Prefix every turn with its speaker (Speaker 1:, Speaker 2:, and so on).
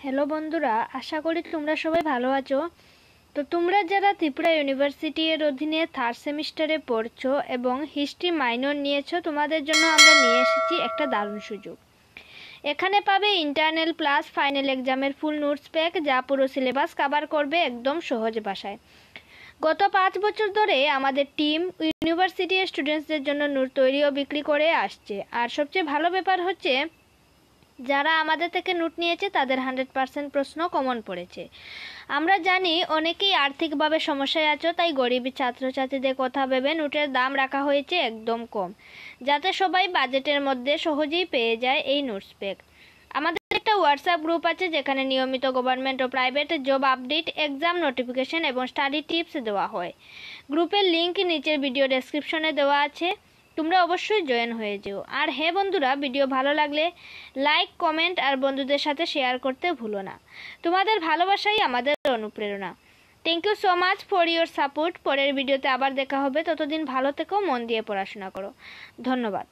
Speaker 1: Hello বন্ধুরা, আশা করি তোমরা সবাই ভালো আছো। তো তোমরা যারা ত্রিপুরা ইউনিভার্সিটি এর অধীনে থার্ড সেমিস্টারে পড়ছো এবং হিস্ট্রি মাইনর নিয়েছো, তোমাদের জন্য আমরা নিয়ে এসেছি একটা দারুণ সুযোগ। এখানে পাবে ইন্টারনাল প্লাস ফাইনাল এক্সামের ফুল নোটস প্যাক, যা পুরো সিলেবাস কভার করবে একদম সহজ ভাষায়। গত 5 বছর ধরে আমাদের টিম ইউনিভার্সিটির স্টুডেন্টসদের জন্য নোট তৈরি ও বিক্রি করে আসছে। আর সবচেয়ে ভালো ব্যাপার হচ্ছে, যারা আমাদের থেকে নোট নিয়েছে তাদের 100% প্রশ্ন কমন পড়েছে। আমরা জানি অনেকেই আর্থিকভাবে সমস্যায় আছো, তাই গরিব ছাত্রছাত্রীদের কথা ভেবে নোটের দাম রাখা হয়েছে একদম কম, যাতে সবাই বাজেটের মধ্যে সহজেই পেয়ে যায় এই নোটস প্যাক। আমাদের একটা হোয়াটসঅ্যাপ গ্রুপ আছে, যেখানে নিয়মিত গভর্নমেন্ট ও private job update, exam notification এবং স্টাডি টিপস দেওয়া হয়। গ্রুপের লিঙ্ক নিচের ভিডিও ডেসক্রিপশনে দেওয়া আছে, তোমরা অবশ্যই জয়েন হয়ে যেও। আর হ্যাঁ বন্ধুরা, ভিডিও ভালো লাগলে লাইক, কমেন্ট আর বন্ধুদের সাথে শেয়ার করতে ভুলো না। তোমাদের ভালোবাসাই আমাদের অনুপ্রেরণা। Thank you so much for your support. পরের ভিডিওতে আবার দেখা হবে, ততদিন ভালো থেকো, মন দিয়ে পড়াশোনা করো। ধন্যবাদ।